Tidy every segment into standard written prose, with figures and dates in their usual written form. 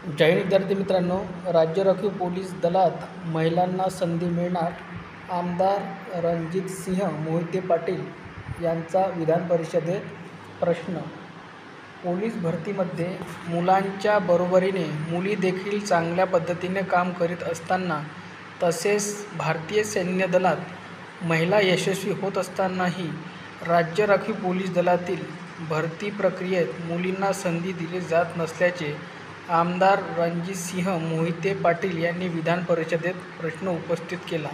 जय हिंद विद्यार्थी मित्रांनो, राज्य राखीव पोलीस दलात महिलांना संधी मिळणार. आमदार रणजितसिंह मोहिते पाटील यांचा विधान परिषदेत प्रश्न. पोलीस भरतीमध्ये मुलांच्या बरोबरीने मुली देखील चांगल्या पद्धतीने काम करीत असताना, तसेच भारतीय सैन्य दलात महिला यशस्वी होत असतानाही राज्य राखीव पोलीस दलातील भरती प्रक्रियेत मुलींना संधी दिली जात नसल्याचे आमदार रणजितसिंह मोहिते पाटील यांनी विधान परिषदेत प्रश्न उपस्थित केला.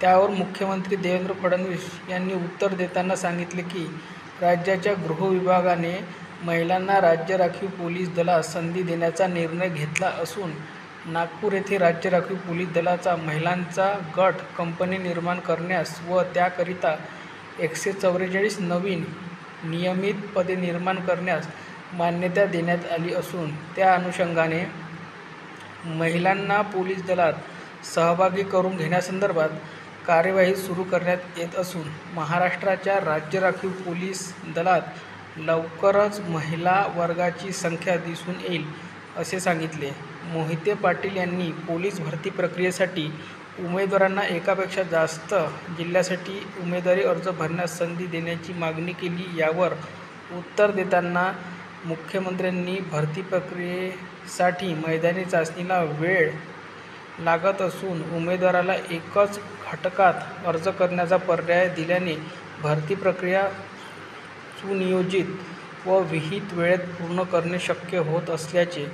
त्यावर मुख्यमंत्री देवेंद्र फडणवीस यांनी उत्तर देताना सांगितले की राज्याच्या गृह विभागाने महिलांना राज्य राखीव पोलीस दलात संधी देण्याचा निर्णय घेतला असून नागपूर येथे राज्य राखीव पोलीस दलाचा महिलांचा गट कंपनी निर्माण करण्यास व त्याकरिता 144 नवीन नियमित पदे निर्माण करण्यास मान्यता देण्यात आली असून त्या अनुषंगाने महिलांना पोलीस दलात सहभागी करून घेण्यासंदर्भात कार्यवाही सुरू करण्यात येत असून महाराष्ट्राच्या राज्य राखीव पोलीस दलात लवकरच महिला वर्गाची संख्या दिसून येईल असे सांगितले. मोहिते पाटील यांनी पोलीस भरती प्रक्रियेसाठी उमेदवारांना एकापेक्षा जास्त जिल्ह्यासाठी उमेदवारी अर्ज भरण्यास संधी देण्याची मागणी केली. यावर उत्तर देताना मुख्यमंत्र्यांनी भरती प्रक्रियेसाठी मैदानी चाचणीला वेळ लागत असून उमेदवाराला एकच घटकात अर्ज करण्याचा पर्याय दिल्याने भरती प्रक्रिया सुनियोजित व विहित वेळेत पूर्ण करणे शक्य होत असल्याचे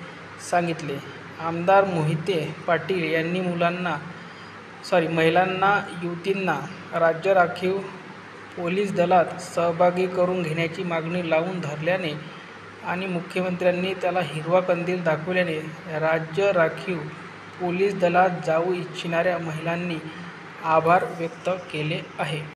सांगितले. आमदार मोहिते पाटील यांनी महिलांना युवतींना राज्य राखीव पोलीस दलात सहभागी करून घेण्याची मागणी लावून धरल्याने आणि मुख्यमंत्र्यांनी त्याला हिरवा कंदील दाखवल्याने राज्य राखीव पोलीस दलात जाऊ इच्छिणाऱ्या महिलांनी आभार व्यक्त केले आहे.